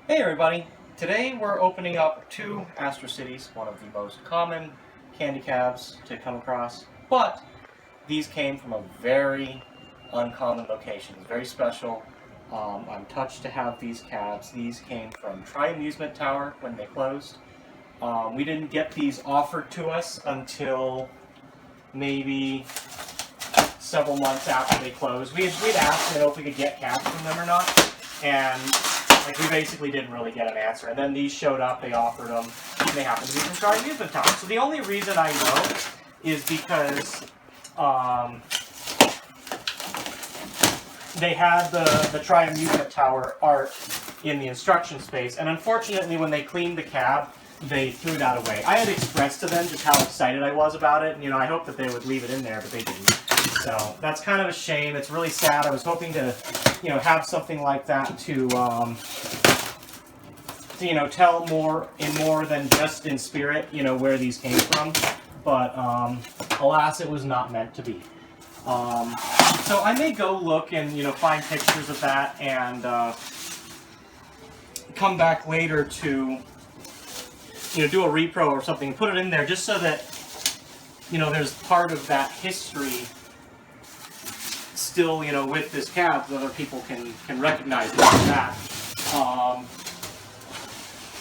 Hey everybody! Today we're opening up two Astro Cities, one of the most common candy cabs to come across, but these came from a very uncommon location. It's very special. I'm touched to have these cabs. These came from Amusement Tower when they closed. We didn't get these offered to us until maybe several months after they closed. We'd asked if we could get cabs from them or not, and we basically didn't really get an answer. And then these showed up, they offered them, and they happened to be from Amusement Tower. So the only reason I know is because they had the Amusement Tower art in the instruction space, and unfortunately when they cleaned the cab, they threw that away. I had expressed to them just how excited I was about it, and I hoped that they would leave it in there, but they didn't. So that's kind of a shame. It's really sad. I was hoping to, have something like that to tell more than just in spirit, where these came from. But alas, it was not meant to be. So I may go look and find pictures of that and come back later to do a repro or something, put it in there just so that there's part of that history still, with this cab, so other people can recognize that.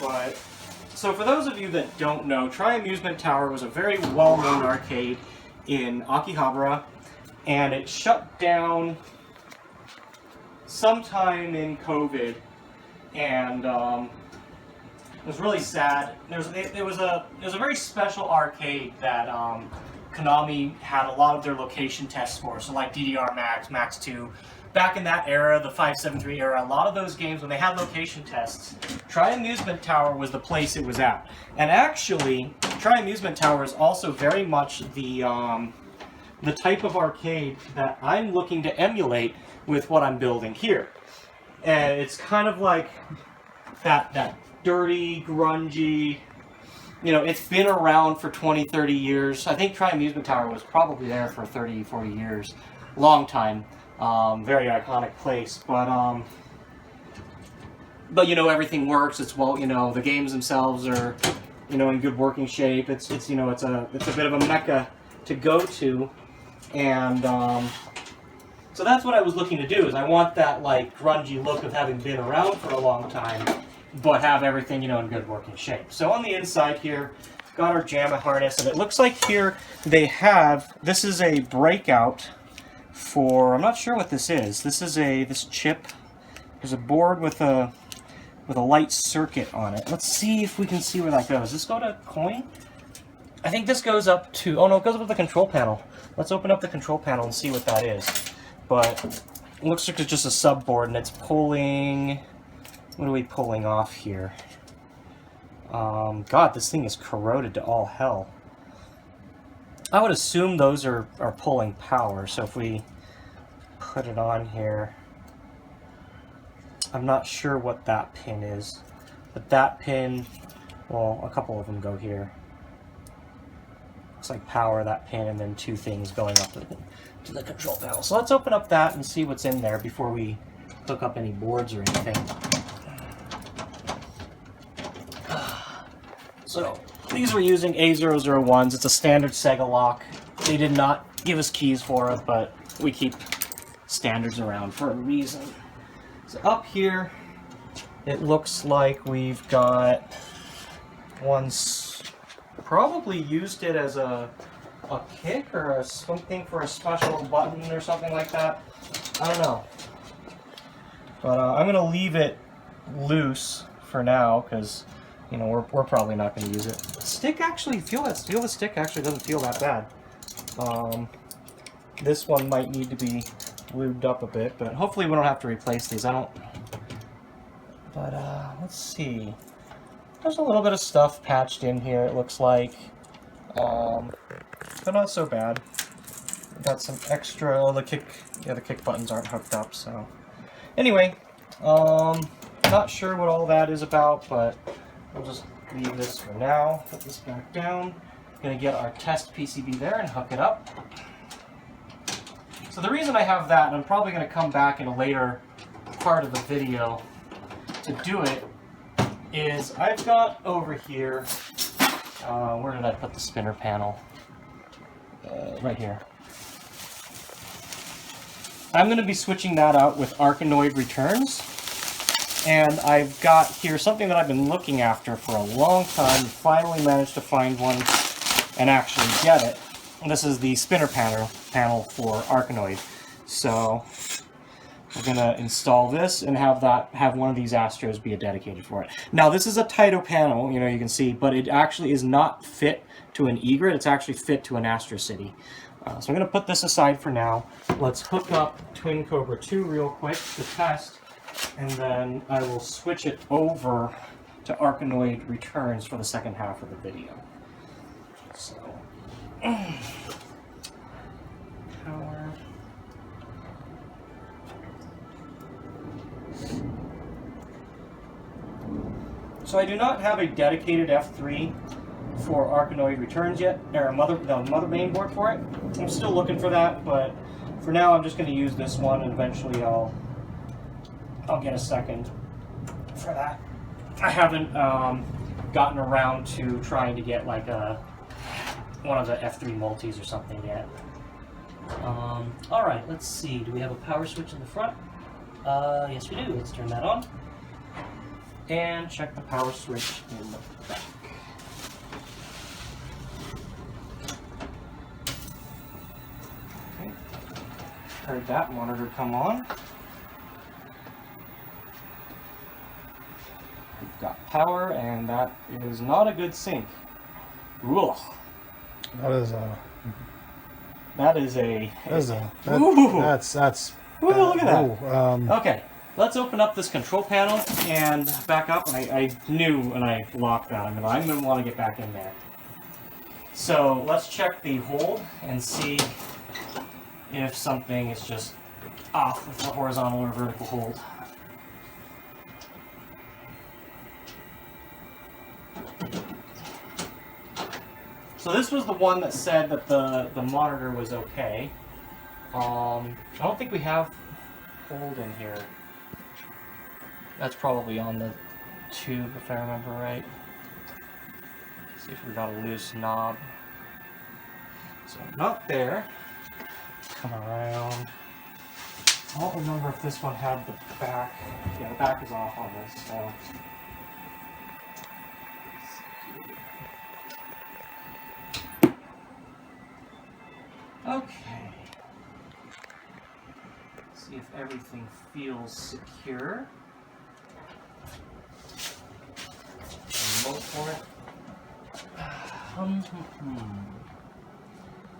But so for those of you that don't know, Amusement Tower was a very well-known arcade in Akihabara, and it shut down sometime in COVID, and it was really sad. There was a very special arcade that KONAMI had a lot of their location tests for, so like DDR Max, Max 2. Back in that era, the 573 era, a lot of those games, when they had location tests, Amusement Tower was the place it was at. And actually, Amusement Tower is also very much the type of arcade that I'm looking to emulate with what I'm building here. And it's kind of like that dirty, grungy, it's been around for 20, 30 years. I think Amusement Tower was probably there for 30, 40 years. Long time. Very iconic place. But everything works. It's the games themselves are, in good working shape. It's a bit of a mecca to go to. And so that's what I was looking to do, is I want that grungy look of having been around for a long time, but have everything, in good working shape. So on the inside here, got our JAMA harness, and it looks like here they have, this is a breakout for, I'm not sure what this is. This is this chip. There's a board with a light circuit on it. Let's see if we can see where that goes. Does this go to coin? I think this goes up to, oh no, it goes up to the control panel. Let's open up the control panel and see what that is. But it looks like it's just a subboard, and it's pulling, what are we pulling off here? God, this thing is corroded to all hell. I would assume those are pulling power, so if we put it on here, I'm not sure what that pin is, but that pin, well, a couple of them go here. Looks like power, that pin, and then two things going up to the control panel. So let's open up that and see what's in there before we hook up any boards or anything. So these were using A001s. It's a standard Sega lock. They did not give us keys for it, but we keep standards around for a reason. So up here, it looks like we've got probably used it as a kick or something for a special button or something like that. I don't know. But I'm going to leave it loose for now because we're probably not going to use it. The stick actually, feel the stick actually doesn't feel that bad. This one might need to be lubed up a bit, but hopefully we don't have to replace these. But let's see. There's a little bit of stuff patched in here, it looks like. But not so bad. Got some extra, the kick buttons aren't hooked up, so. Anyway, not sure what all that is about, but we'll just leave this for now. Put this back down. Gonna get our test PCB there and hook it up. So the reason I have that, and I'm probably gonna come back in a later part of the video to do it, is I've got over here, where did I put the spinner panel? Right here. I'm going to be switching that out with Arkanoid returns. And I've got here something that I've been looking after for a long time. Finally managed to find one and actually get it. And this is the spinner panel for Arkanoid. So we're going to install this and have one of these Astros be dedicated for it. Now this is a Taito panel, you know, you can see, but it actually is not fit to an egret. It's actually fit to an Astro City. So I'm going to put this aside for now. Let's hook up Twin Cobra 2 real quick to test, and then I will switch it over to Arkanoid returns for the second half of the video. So, power. So I do not have a dedicated F3 for Arkanoid returns yet, or the mother main board for it. I'm still looking for that, but for now I'm just going to use this one, and eventually I'll get a second for that. I haven't gotten around to trying to get like one of the F3 multis or something yet. Alright, let's see. Do we have a power switch in the front? Yes we do. Let's turn that on. And check the power switch in the back. Okay. Heard that monitor come on. We've got power, and that is not a good sync. Ugh. That's Ooh, look at that. Okay, let's open up this control panel and back up. I knew when I locked that, I'm going to want to get back in there. So let's check the hold and see if something is just off with the horizontal or vertical hold. So this was the one that said that the monitor was okay. I don't think we have hold in here. That's probably on the tube if I remember right. Let's see if we got a loose knob. So not there. Come around. I don't remember if this one had the back. Yeah, the back is off on this, so. Okay. Let's see if everything feels secure. Remote for it.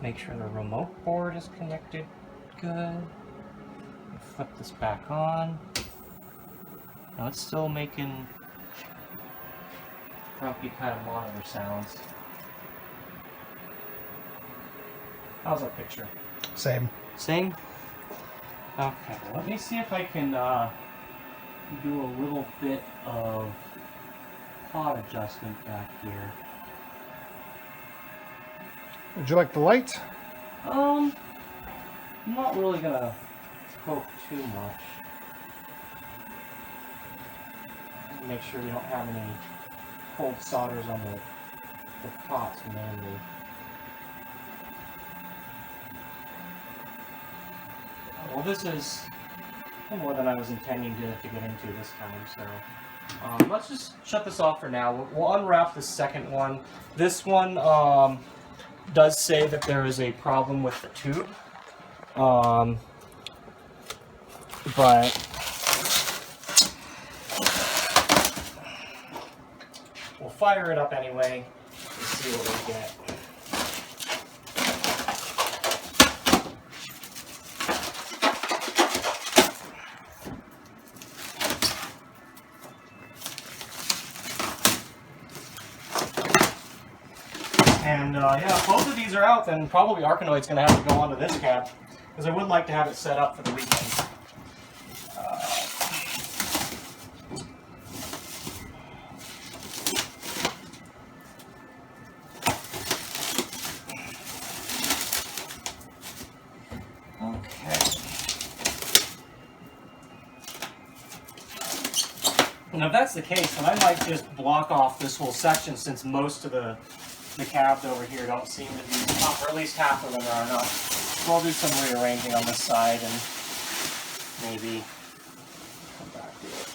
Make sure the remote board is connected good. Flip this back on. Now it's still making grumpy kind of monitor sounds. How's that picture? Same. Same? Okay, let me see if I can do a little bit of pot adjustment back here. Would you like the light? I'm not really gonna poke too much. Make sure we don't have any cold solders on the pots mainly. Well, this is more than I was intending to get into this time, so let's just shut this off for now. We'll unwrap the second one. This one does say that there is a problem with the tube, but we'll fire it up anyway and see what we get. And yeah, if both of these are out, then probably Arkanoid's going to have to go onto this cab, because I would like to have it set up for the weekend. if that's the case, then I might just block off this whole section, since most of the cabs over here don't seem to be up, or at least half of them are not. So I'll do some rearranging on this side and maybe come back to it.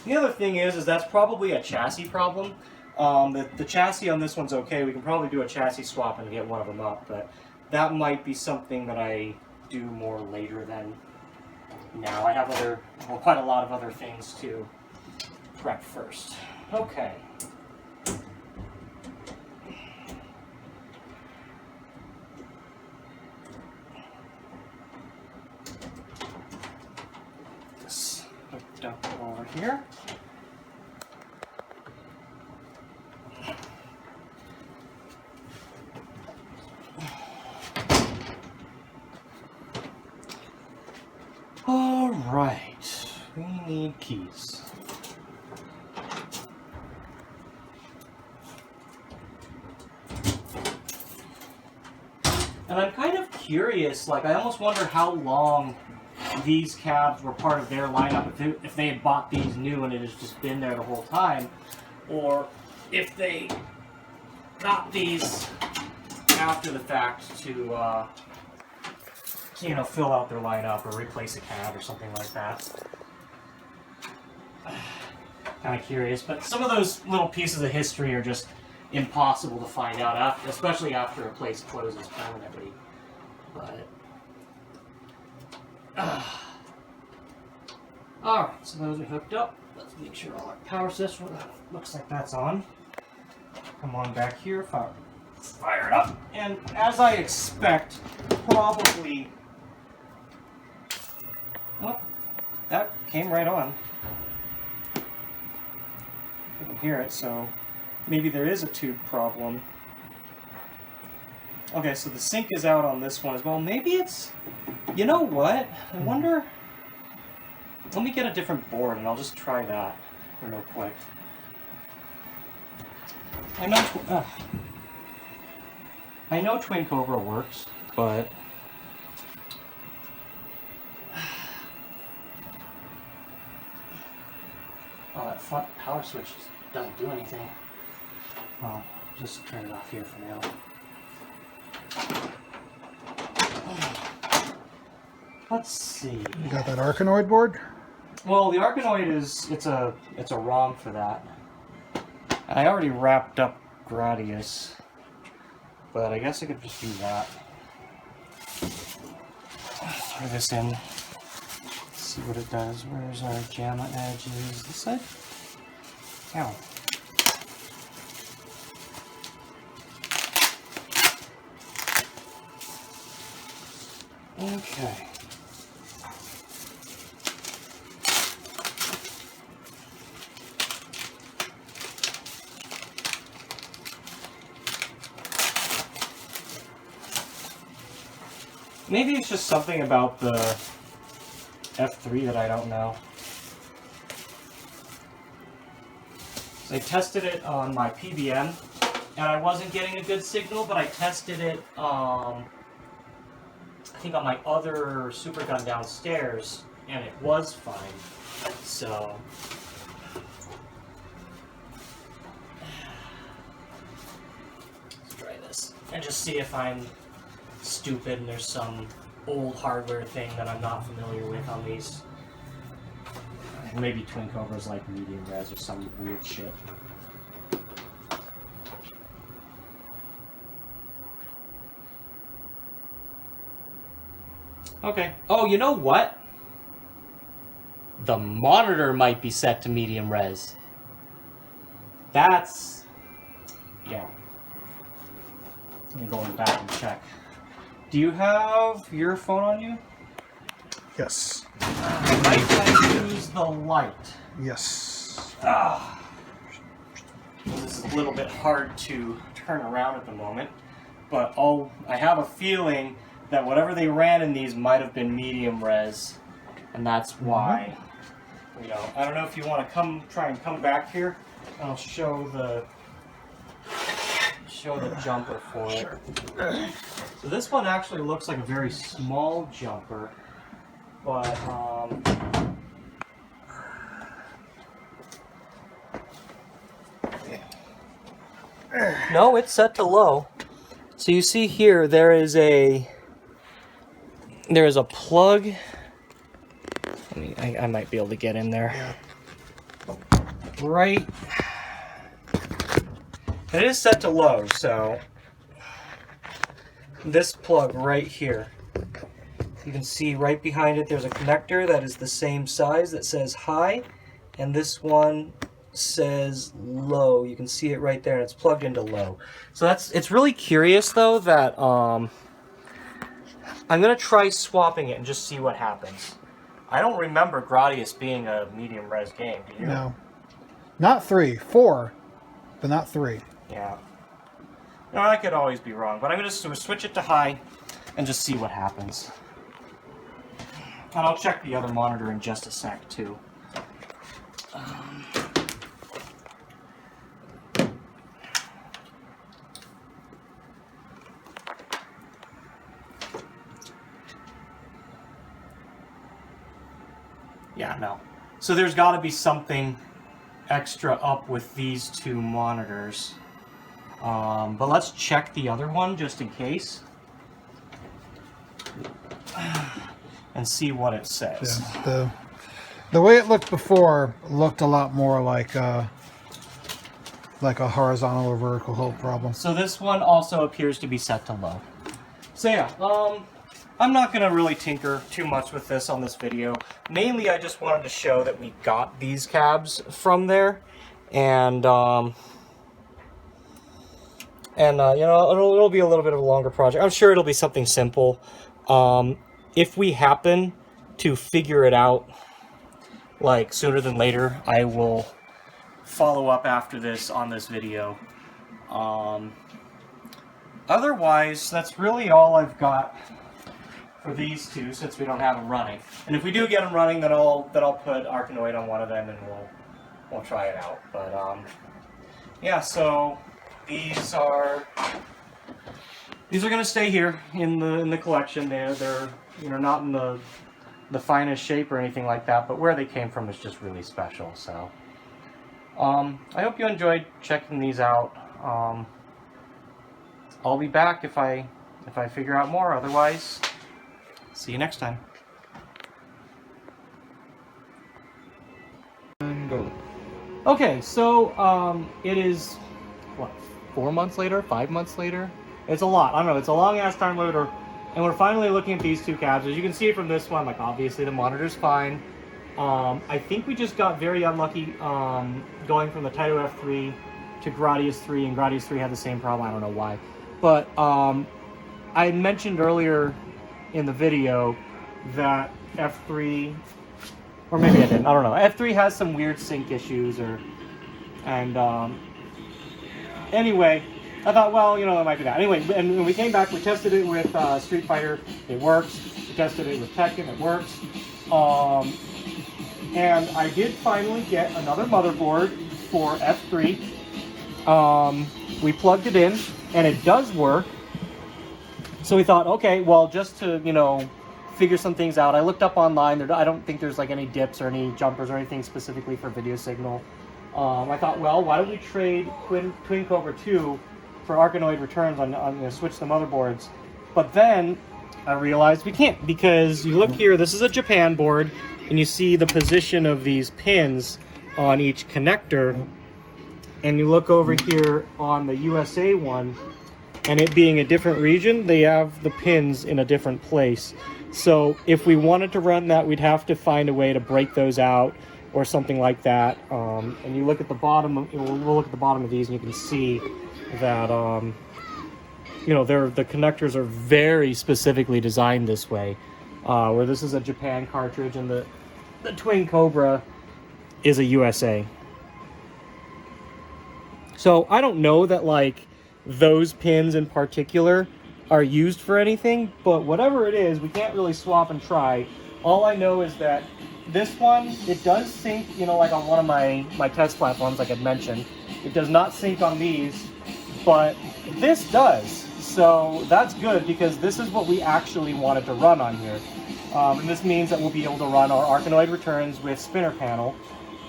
The other thing is that's probably a chassis problem. The chassis on this one's okay. We can probably do a chassis swap and get one of them up, but that might be something that I do more later than now. I have quite a lot of other things to prep first. Okay. This hooked up over here. All right, we need keys. And I'm kind of curious, like I almost wonder how long these cabs were part of their lineup, if they had bought these new and it has just been there the whole time, or if they got these after the fact to you know, fill out their lineup or replace a cab or something like that. Kind of curious, but some of those little pieces of history are just impossible to find out, especially after a place closes permanently. But alright, so those are hooked up. Let's make sure all our power system looks like that's on. Come on back here, fire it up. And as I expect, probably... Oh, that came right on. I can hear it, so maybe there is a tube problem. Okay, so the sink is out on this one as well. Maybe it's... You know what? I wonder... Let me get a different board and I'll just try that real quick. I know Twin Cobra works, but... Oh, that front power switch doesn't do anything. Well, just turn it off here for now. Let's see. You got that Arkanoid board? Well, the Arkanoid it's a ROM for that. I already wrapped up Gradius, but I guess I could just do that. Throw this in. See what it does. Where's our JAMA edges? This side? Ow. Okay. Maybe it's just something about the F3 that I don't know. So I tested it on my PBM, and I wasn't getting a good signal, but I tested it, I think on my other super gun downstairs, and it was fine. So let's try this and just see if I'm stupid and there's some old hardware thing that I'm not familiar with on these. Maybe Twin Cobra's like medium res or some weird shit. Okay. Oh, you know what? The monitor might be set to medium res. That's... yeah. Let me go in back and check. Do you have your phone on you? Yes. I might use the light. Yes. This is a little bit hard to turn around at the moment, but I have a feeling that whatever they ran in these might have been medium res, and that's why. You know, I don't know if you want to try and come back here. I'll show the jumper for it. Sure. So this one actually looks like a very small jumper, but No, it's set to low. So you see here, there is a plug. I might be able to get in there. Yeah. Right. It is set to low, so this plug right here. You can see right behind it there's a connector that is the same size that says high, and this one says low. You can see it right there, and it's plugged into low. So it's really curious though that I'm gonna try swapping it and just see what happens. I don't remember Gradius being a medium res game, do you? No. Not 3, 4, but not 3. Yeah. No, I could always be wrong, but I'm gonna switch it to high and just see what happens. And I'll check the other monitor in just a sec too. Yeah, no. So there's got to be something extra up with these two monitors. But let's check the other one just in case. And see what it says. Yeah, the way it looked before looked a lot more like a horizontal or vertical hold problem. So this one also appears to be set to low. So yeah, I'm not going to really tinker too much with this on this video. Mainly I just wanted to show that we got these cabs from there. And you know, it'll be a little bit of a longer project. I'm sure it'll be something simple. If we happen to figure it out, like sooner than later, I will follow up after this on this video. Otherwise, that's really all I've got for these two, since we don't have them running. And if we do get them running, then I'll put Arkanoid on one of them and we'll try it out. But yeah, so these are going to stay here in the collection. They're you know, not in the finest shape or anything like that, but where they came from is just really special. So I hope you enjoyed checking these out. I'll be back if I figure out more. Otherwise, see you next time. And go. Okay, so it is what, 4 months later, 5 months later? It's a lot. I don't know. It's a long ass time later. And we're finally looking at these two cabs. As you can see from this one, like obviously the monitor's fine. I think we just got very unlucky going from the Taito F3 to Gradius 3, and Gradius 3 had the same problem. I don't know why. But I mentioned earlier in the video that F3, or maybe I didn't, I don't know. F3 has some weird sync issues, anyway, I thought, well, you know, that might be that. Anyway, and when we came back, we tested it with Street Fighter, it works. We tested it with Tekken, it works. And I did finally get another motherboard for F3. We plugged it in, and it does work. So we thought, okay, well, just to, you know, figure some things out, I looked up online. I don't think there's like any dips or any jumpers or anything specifically for video signal. I thought, well, why don't we trade Twin Cobra 2 for Arkanoid returns on you know, switch the motherboards. But then I realized we can't, because you look here, this is a Japan board, and you see the position of these pins on each connector, and you look over here on the USA one, and it being a different region, they have the pins in a different place. So if we wanted to run that, we'd have to find a way to break those out or something like that. And you look at the bottom, we'll look at the bottom of these, and you can see that you know, the connectors are very specifically designed this way, where this is a Japan cartridge and the Twin Cobra is a USA. So I don't know that like those pins in particular are used for anything, but whatever it is, we can't really swap and try. All I know is that this one, it does sync, you know, like on one of my test platforms, like I mentioned. It does not sync on these, but this does. So that's good, because this is what we actually wanted to run on here. And this means that we'll be able to run our Arkanoid returns with spinner panel.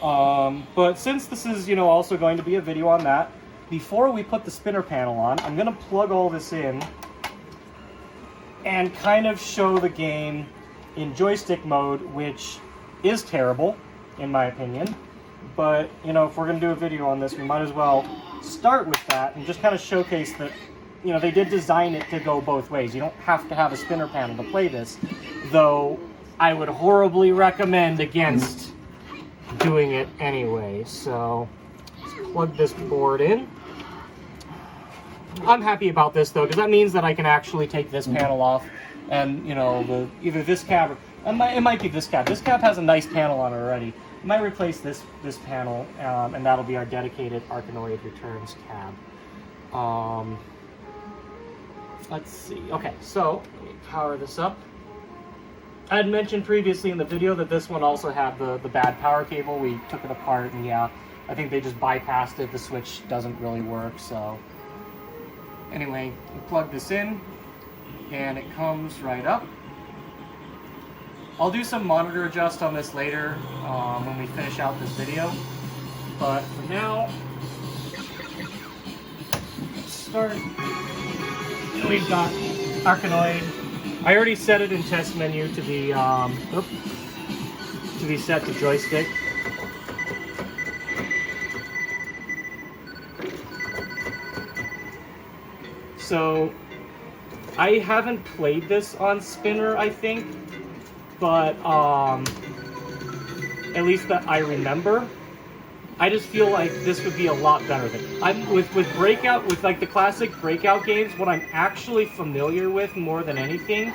But since this is, you know, also going to be a video on that, before we put the spinner panel on, I'm going to plug all this in and kind of show the game in joystick mode, which is terrible, in my opinion. But, you know, if we're going to do a video on this, we might as well start with that and just kind of showcase that, you know, they did design it to go both ways. You don't have to have a spinner panel to play this, though I would horribly recommend against doing it anyway. So, let's plug this board in. I'm happy about this, though, because that means that I can actually take this panel off and, you know, either this cab or... It might be this cab. This cab has a nice panel on it already. I might replace this panel, and that'll be our dedicated Arkanoid returns cab. Let's see. Okay, so let me power this up. I had mentioned previously in the video that this one also had the bad power cable. We took it apart, and yeah, I think they just bypassed it. The switch doesn't really work, so... Anyway, we plug this in, and it comes right up. I'll do some monitor adjust on this later when we finish out this video. But for now, let's start. We've got Arkanoid. I already set it in test menu to be set to joystick. So I haven't played this on spinner, I think. But at least that I remember, I just feel like this would be a lot better than with Breakout, with like the classic Breakout games. What I'm actually familiar with more than anything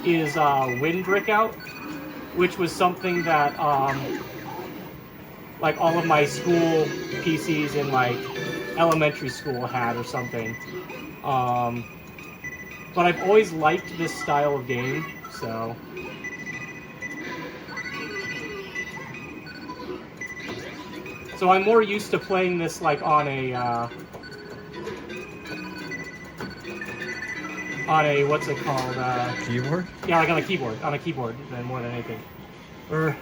is Wind Breakout, which was something that like all of my school PCs in like elementary school had or something. But I've always liked this style of game, so. So I'm more used to playing this like on a what's it called? Keyboard? Yeah, like on a keyboard than more than anything. Or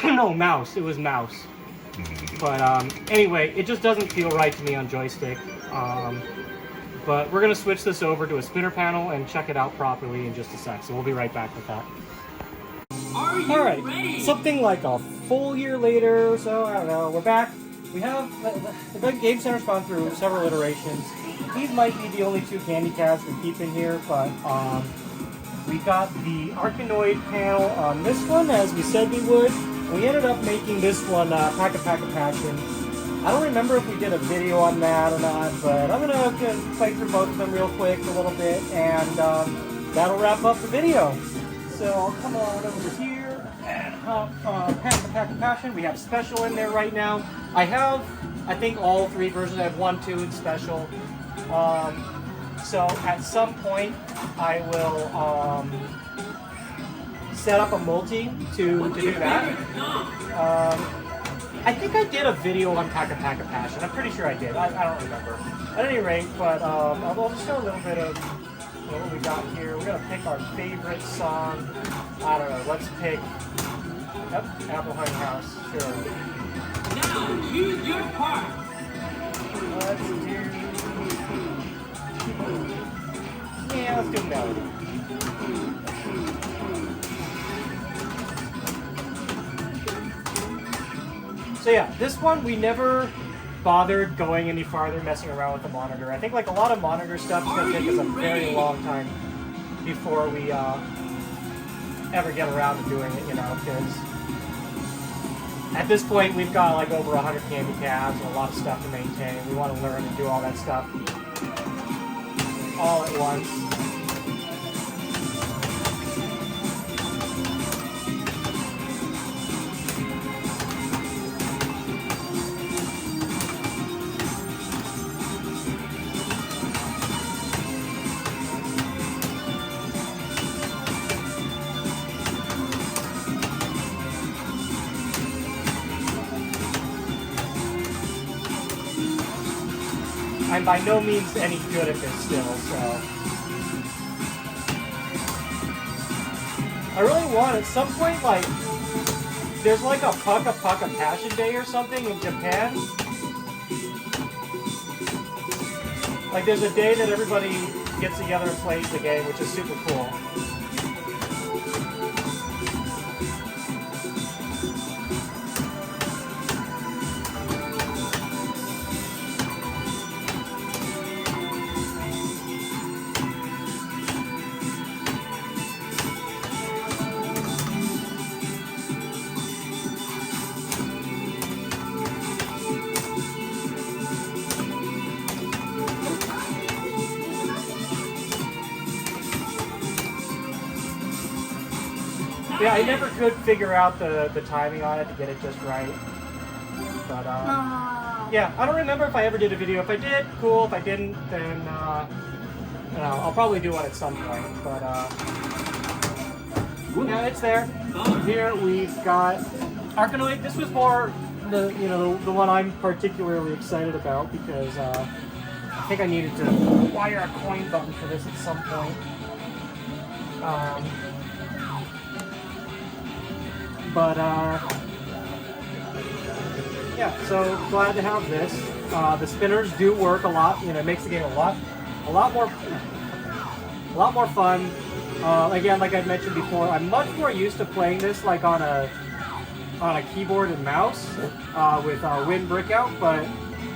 no, mouse. It was mouse. But anyway, it just doesn't feel right to me on joystick. But we're gonna switch this over to a spinner panel and check it out properly in just a sec. So we'll be right back with that. Alright, something like a full year later or so, I don't know, we're back. We have, the Game Center's gone through several iterations. These might be the only two candy cabs we keep in here, but we got the Arkanoid panel on this one, as we said we would. We ended up making this one Paca Paca Passion. I don't remember if we did a video on that or not, but I'm gonna play through both of them real quick a little bit, and that'll wrap up the video. So I'll come on over here and Paca Paca Passion. We have Special in there right now. I have, I think, all three versions. I have 1, 2, and Special. So at some point, I will set up a multi to do that. I think I did a video on Paca Paca Passion. I'm pretty sure I did. I don't remember. At any rate, but I'll just show a little bit of what we got here. We're gonna pick our favorite song. I don't know. Let's pick. Yep, Apple Honey House. Sure. Now use your part. Let's do. Yeah, let's do Melody. So yeah, this one we never bothered going any farther, messing around with the monitor. I think like a lot of monitor stuff is going to take us a very long time before we ever get around to doing it, you know, because at this point we've got like over 100 candy cabs and a lot of stuff to maintain. We want to learn and do all that stuff all at once. I'm by no means any good at this still, so. I really want at some point, like, there's like a Paca Paca Passion Day or something in Japan. Like there's a day that everybody gets together and plays the game, which is super cool. Yeah, I never could figure out the timing on it to get it just right. But, yeah, I don't remember if I ever did a video. If I did, cool. If I didn't, then, you know, I'll probably do one at some point. But, yeah, it's there. Here we've got Arkanoid. This was more the one I'm particularly excited about because, I think I needed to wire a coin button for this at some point. Yeah, so glad to have this. The spinners do work a lot. You know, it makes the game a lot more fun. Again, like I've mentioned before, I'm much more used to playing this like on a keyboard and mouse with Win Brickout, but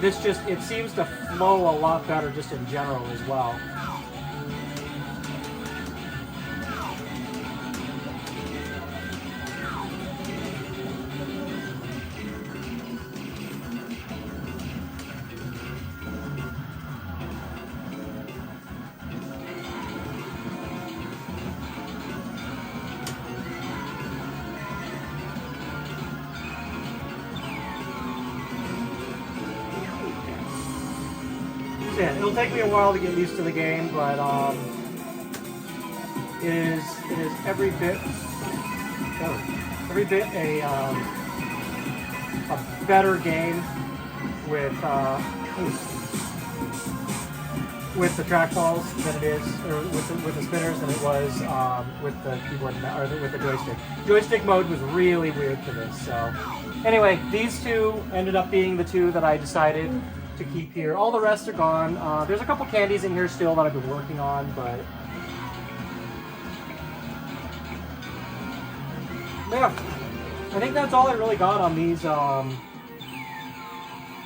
this it seems to flow a lot better just in general as well. Yeah, it'll take me a while to get used to the game, but it is every bit a better game with the trackballs than it is, or with the spinners than it was with the keyboard or with the joystick. Joystick mode was really weird for this. So anyway, these two ended up being the two that I decided to keep here. All the rest are gone. There's a couple candies in here still that I've been working on, but yeah, I think that's all I really got on these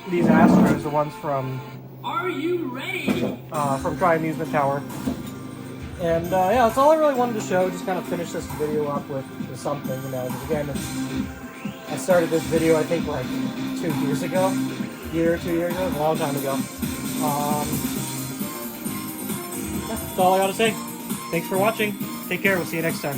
Astros, the ones from Are you ready? from Amusement Tower. And yeah, that's all I really wanted to show. Just kind of finish this video up with something, you know. Again, I started this video I think like 2 years ago. Year or 2 years ago, a long time ago. That's all I gotta say. Thanks for watching. Take care. We'll see you next time.